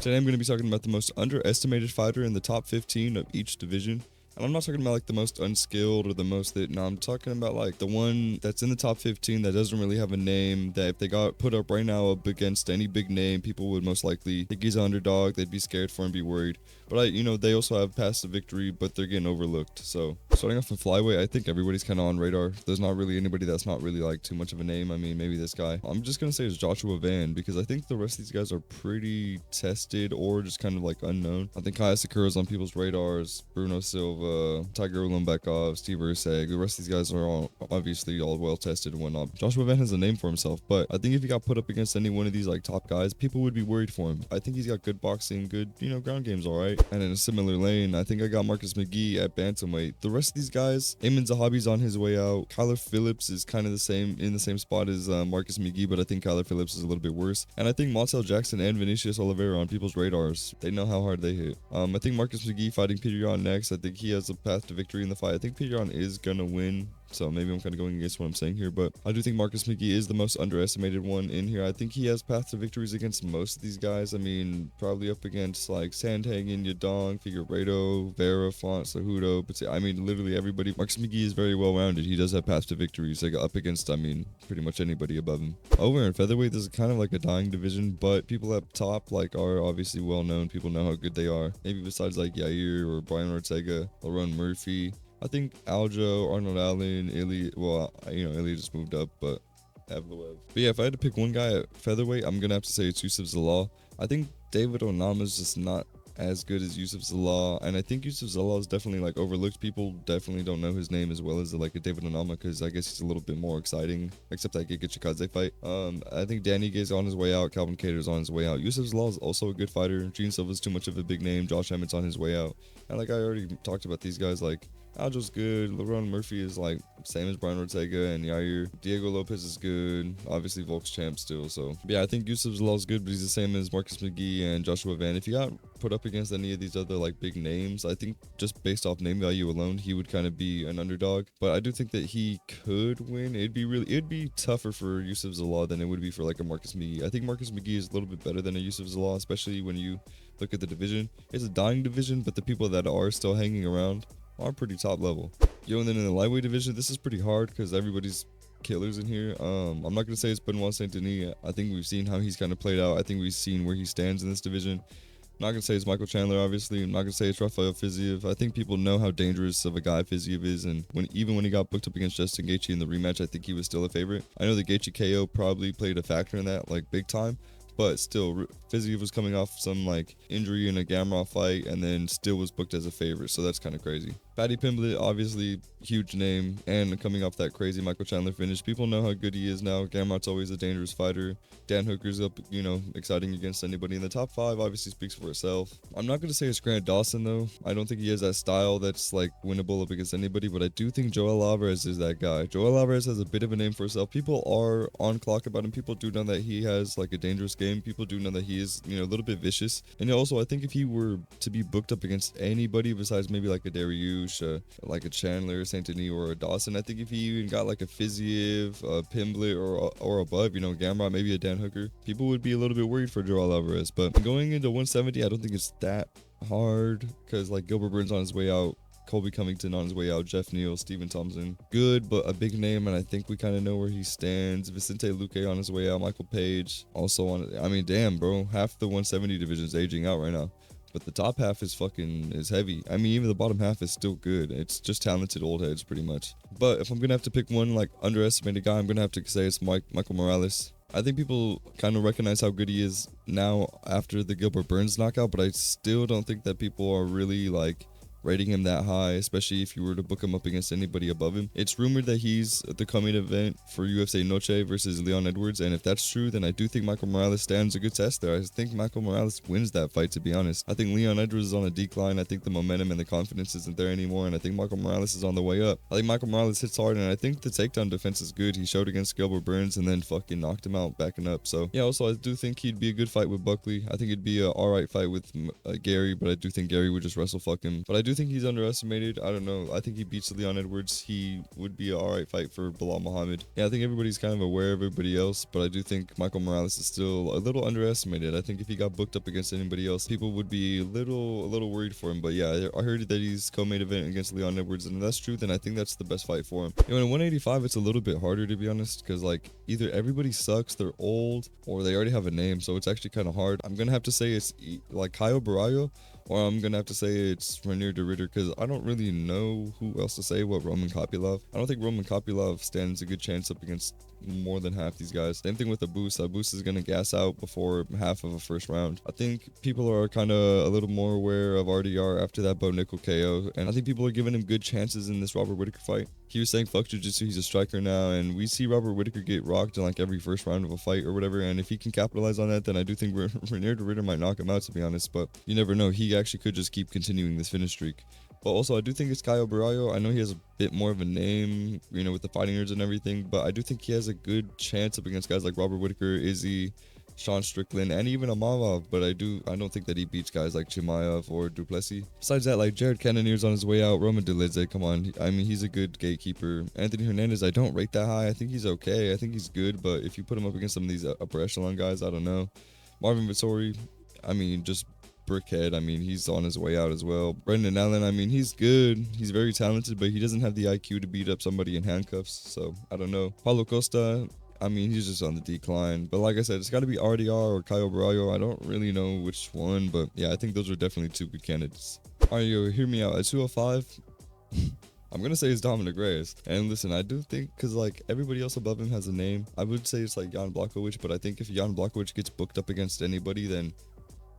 Today I'm going to be talking about the most underestimated fighter in the top 15 of each division. And I'm not talking about like the most unskilled or the most that, no, I'm talking about like the one that's in the top 15 that doesn't really have a name, that if they got put up right now up against any big name, people would most likely think he's an underdog, they'd be scared for him, be worried. But they also have passed the victory, but they're getting overlooked. So starting off in flyweight, I think everybody's kind of on radar. There's not really anybody that's not really like too much of a name. I mean, maybe this guy. I'm just going to say it's Joshua Van, because I think the rest of these guys are pretty tested or just kind of like unknown. I think Kaya Sakura's on people's radars, Bruno Silva, Tiger Ulanbekov, Steve Urseg. The rest of these guys are all obviously all well tested and whatnot. Joshua Van has a name for himself, but I think if he got put up against any one of these like top guys, people would be worried for him. I think he's got good boxing, good, ground game's all right. And in a similar lane, I think I got Marcus McGee at bantamweight. The rest of these guys, Ayman Zahabi's on his way out. Kyler Phillips is kind of in the same spot as Marcus McGee, but I think Kyler Phillips is a little bit worse. And I think Montel Jackson and Vinicius Oliveira on people's radars. They know how hard they hit. I think Marcus McGee fighting Peter Yan next. I think he has a path to victory in the fight. I think Peter Yan is gonna win. So maybe I'm kind of going against what I'm saying here, but I do think Marcus McGee is the most underestimated one in here. I think he has path to victories against most of these guys. I mean, probably up against like Sandhagen, Yadong, Figueiredo, Vera, Font, Cejudo. But I mean, literally everybody. Marcus McGee is very well rounded. He does have path to victories like up against, I mean, pretty much anybody above him. Over in featherweight, this is kind of like a dying division, but people up top like are obviously well known. People know how good they are. Maybe besides like Yair or Brian Ortega, Lerone Murphy. I think Aljo, Arnold Allen, Ilya, Ilya just moved up, but Evloev. But yeah, if I had to pick one guy at featherweight, I'm going to have to say it's Yusuf Zalal. I think David Onama is just not as good as Yusuf Zalal, and I think Yusuf Zalal is definitely like overlooked. People definitely don't know his name as well as like a David Onama, because I guess he's a little bit more exciting, except that Giga Chikadze fight. I think Danny Gay's on his way out, Calvin Kattar's on his way out. Yusuf Zalal is also a good fighter. Gene Silva's too much of a big name. Josh Emmett's on his way out. And like I already talked about these guys, like Aljo's good. Lerone Murphy is like same as Brian Ortega and Yair. Diego Lopez is good. Obviously Volk's champ still. So but yeah, I think Yusuf Zalal is good, but he's the same as Marcus McGee and Joshua Van. If he got put up against any of these other like big names, I think just based off name value alone, he would kind of be an underdog. But I do think that he could win. It'd be tougher for Yusuf Zalal than it would be for like a Marcus McGee. I think Marcus McGee is a little bit better than a Yusuf Zalal, especially when you look at the division. It's a dying division, but the people that are still hanging around are pretty top level. And then in the lightweight division, this is pretty hard because everybody's killers in here. I'm not gonna say it's Benoit Saint Denis. I think we've seen how he's kind of played out. I think we've seen where he stands in this division. I'm not gonna say it's Michael Chandler, obviously. I'm not gonna say it's Rafael Fiziev. I think people know how dangerous of a guy Fiziev is, and even when he got booked up against Justin Gaethje in the rematch, I think he was still a favorite. I know the Gaethje KO probably played a factor in that, like big time. But still, Fiziev was coming off some like injury in a Gamrot fight and then still was booked as a favorite. So that's kind of crazy. Paddy Pimblett, obviously huge name, and coming off that crazy Michael Chandler finish. People know how good he is now. Gamrot's always a dangerous fighter. Dan Hooker's up, exciting against anybody in the top 5. Obviously speaks for itself. I'm not going to say it's Grant Dawson though. I don't think he has that style that's like winnable up against anybody, but I do think Joel Alvarez is that guy. Joel Alvarez has a bit of a name for himself. People are on clock about him. People do know that he has like a dangerous game. People do know that he is, a little bit vicious. And also, I think if he were to be booked up against anybody besides maybe like a Dariush, like a Chandler, Saint Denis, or a Dawson, I think if he even got like a Fiziev, a Pimblett, or above, Gamrot, maybe a Dan Hooker, people would be a little bit worried for Joel Alvarez. But going into 170, I don't think it's that hard because like Gilbert Burns on his way out, Colby Covington on his way out, Jeff Neal, Stephen Thompson. Good, but a big name, and I think we kind of know where he stands. Vicente Luque on his way out, Michael Page also on. I mean, damn, bro. Half the 170 division is aging out right now. But the top half is heavy. I mean, even the bottom half is still good. It's just talented old heads, pretty much. But if I'm going to have to pick one, like, underestimated guy, I'm going to have to say it's Michael Morales. I think people kind of recognize how good he is now after the Gilbert Burns knockout, but I still don't think that people are really, like, rating him that high, especially if you were to book him up against anybody above him. It's rumored that he's the coming event for UFC Noche versus Leon Edwards, and if that's true, then I do think Michael Morales stands a good test there. I think Michael Morales wins that fight, to be honest. I think Leon Edwards is on a decline. I think the momentum and the confidence isn't there anymore, and I think Michael Morales is on the way up. I think Michael Morales hits hard, and I think the takedown defense is good. He showed against Gilbert Burns and then fucking knocked him out backing up. So yeah, also I do think he'd be a good fight with Buckley. I think it'd be an alright fight with Gary, but I do think Gary would just wrestle fuck him. But I do do think he's underestimated. I don't know. I think he beats Leon Edwards. He would be an alright fight for Bilal Muhammad. Yeah, I think everybody's kind of aware of everybody else, but I do think Michael Morales is still a little underestimated. I think if he got booked up against anybody else, people would be a little worried for him. But yeah, I heard that he's co-main event against Leon Edwards, and if that's true, then I think that's the best fight for him. You know, in 185, it's a little bit harder, to be honest, because like either everybody sucks, they're old, or they already have a name, so it's actually kind of hard. I'm gonna have to say it's like Caio Baralho, or I'm gonna have to say it's Renier de Ridder, because I don't really know who else to say. What, Roman Kopylov? I don't think Roman Kopylov stands a good chance up against more than half these guys. Same thing with Abus. Abus is gonna gas out before half of a first round. I think people are kind of a little more aware of RDR after that Bo Nickel KO, and I think people are giving him good chances in this Robert Whittaker fight. He was saying fuck jiu-jitsu, he's a striker now, and we see Robert Whittaker get rocked in like every first round of a fight or whatever, and if he can capitalize on that, then I do think Renier de Ridder might knock him out, to be honest, but you never know. He actually could just keep continuing this finish streak. But also, I do think it's Caio Baralho. I know he has a bit more of a name, you know, with the fighting nerds and everything, but I do think he has a good chance up against guys like Robert Whittaker, Izzy, Sean Strickland, and even Amavov, but I don't think that he beats guys like Chimaev or Duplessis. Besides that, like Jared Cannonier's on his way out, Roman Dolidze, come on, I mean, he's a good gatekeeper. Anthony Hernandez, I don't rate that high. I think he's okay. I think he's good, but if you put him up against some of these upper echelon guys, I don't know. Marvin Vittori, I mean, just brickhead. I mean, he's on his way out as well. Brendan Allen, I mean, he's good. He's very talented, but he doesn't have the IQ to beat up somebody in handcuffs, so I don't know. Paulo Costa, I mean, he's just on the decline. But like I said, it's got to be RDR or Caio Baralho. I don't really know which one, but yeah, I think those are definitely two good candidates. All right, yo, hear me out. At 205, I'm going to say it's Dominic Reyes. And listen, I do think, because like everybody else above him has a name, I would say it's like Jan Blachowicz, but I think if Jan Blachowicz gets booked up against anybody, then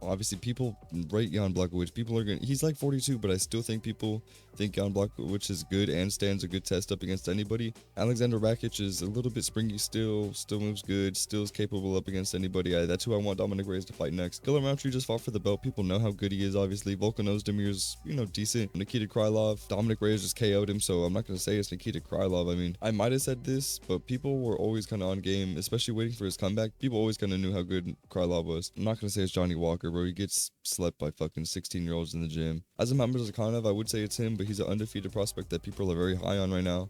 obviously people rate Jan Blachowicz. People are going to, he's like 42, but I still think people think Jan Blachowicz is good and stands a good test up against anybody. Alexander Rakic is a little bit springy still moves good, still is capable up against anybody. That's who I want Dominic Reyes to fight next. Killer Roundtree just fought for the belt. People know how good he is, obviously. Volkan Ozdemir's, you know, decent. Nikita Krylov, Dominic Reyes just KO'd him, so I'm not going to say it's Nikita Krylov. I mean, I might have said this, but people were always kind of on game, especially waiting for his comeback. People always kind of knew how good Krylov was. I'm not going to say it's Johnny Walker, bro. He gets slept by fucking 16-year-olds in the gym. Azam Hamzakhanov, I would say it's him, but he's an undefeated prospect that people are very high on right now.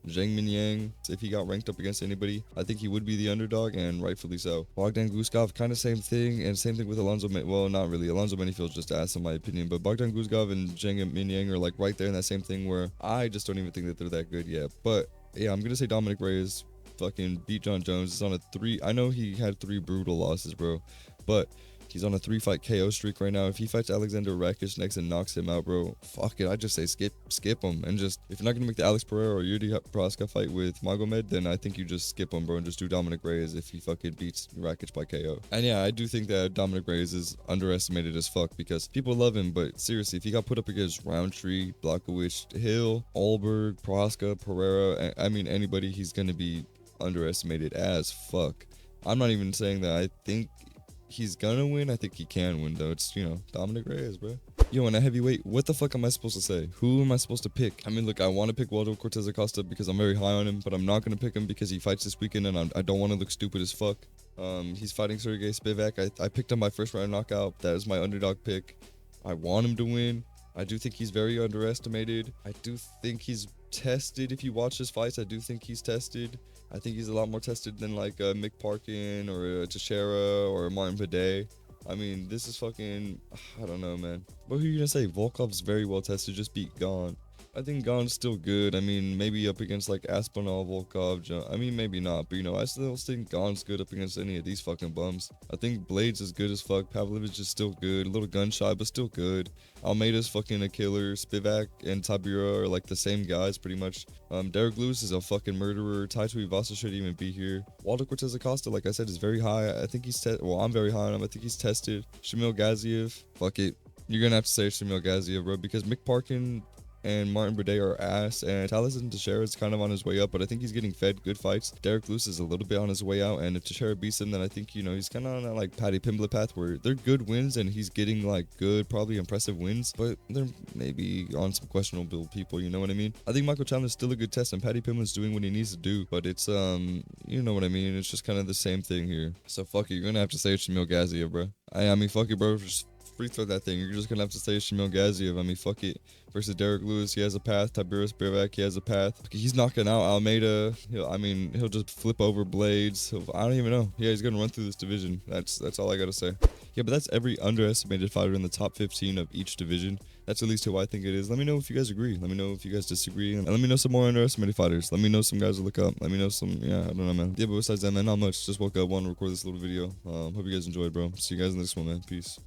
Zhang Minyang, if he got ranked up against anybody, I think he would be the underdog, and rightfully so. Bogdan Guskov, kind of same thing, and same thing with Alonzo, well, not really. Alonzo Manyfield's just ass in my opinion, but Bogdan Guskov and Zhang Minyang are like right there in that same thing where I just don't even think that they're that good yet. But yeah, I'm gonna say Dominic Reyes fucking beat John Jones. It's on a 3, I know he had 3 brutal losses, bro, but he's on a 3-fight KO streak right now. If he fights Alexander Rakic next and knocks him out, bro, fuck it. I just say skip him. And just, if you're not going to make the Alex Pereira or Yuri Prohaska fight with Magomed, then I think you just skip him, bro, and just do Dominic Reyes if he fucking beats Rakic by KO. And yeah, I do think that Dominic Reyes is underestimated as fuck because people love him, but seriously, if he got put up against Roundtree, Blachowicz, Hill, Alberg, Prohaska, Pereira, I mean, anybody, he's going to be underestimated as fuck. I'm not even saying that I think he's gonna win. I think he can win, though. It's, you know, Dominic Reyes, bro. Yo, in a heavyweight, what the fuck am I supposed to say? Who am I supposed to pick? I mean, look, I want to pick Waldo Cortez Acosta because I'm very high on him, but I'm not gonna pick him because he fights this weekend, and I don't want to look stupid as fuck. He's fighting Sergey Spivak. I picked him my first round knockout. That is my underdog pick. I want him to win. I do think he's very underestimated. I do think he's tested. If you watch his fights, I do think he's tested. I think he's a lot more tested than like Mick Parkin or Teixeira or Martin Bidet. I mean, this is fucking, I don't know, man. But who are you gonna say? Volkov's very well tested, just beat Gon. I think Gon's still good. I mean, maybe up against like Aspinall, Volkov, I mean, maybe not, but you know, I still think Gon's good up against any of these fucking bums. I think Blades is good as fuck. Pavlovich is still good, a little gun shy, but still good. Almeida's fucking a killer. Spivak and Tabira are like the same guys pretty much. Derek Lewis is a fucking murderer. Tai Tuivasa shouldn't even be here. Waldo Cortez Acosta, like I said, is very high. I think he's I'm very high on him. I think he's tested. Shamil Gaziev, fuck it. You're gonna have to say Shamil Gaziev, bro, because Mick Parkin and Martin Bidet are ass, and Taliesin Teixeira is kind of on his way up, but I think he's getting fed good fights. Derek Lewis is a little bit on his way out, and if Teixeira beats him, then I think, you know, he's kind of on that like Paddy Pimblett path where they're good wins, and he's getting like good, probably impressive wins, but they're maybe on some questionable people, you know what I mean? I think Michael Chandler's still a good test, and Paddy Pimblett's doing what he needs to do, but it's, you know what I mean? It's just kind of the same thing here. So fuck it, you're gonna have to say Shamil Gaziev, bro. I mean, fuck it, bro. Just free throw that thing. You're just gonna have to say Shamil Gaziev. I mean, fuck it. Versus Derek Lewis, he has a path. Tiberius Bivak, he has a path. He's knocking out Almeida. He'll just flip over Blades. I don't even know. Yeah, he's gonna run through this division. That's all I gotta say. Yeah, but that's every underestimated fighter in the top 15 of each division. That's at least who I think it is. Let me know if you guys agree. Let me know if you guys disagree. And let me know some more underestimated fighters. Let me know some guys to look up. Let me know some, yeah, I don't know, man. Yeah, but besides that, man, not much. Just woke up, wanted to record this little video. Hope you guys enjoyed, bro. See you guys in the next one, man. Peace.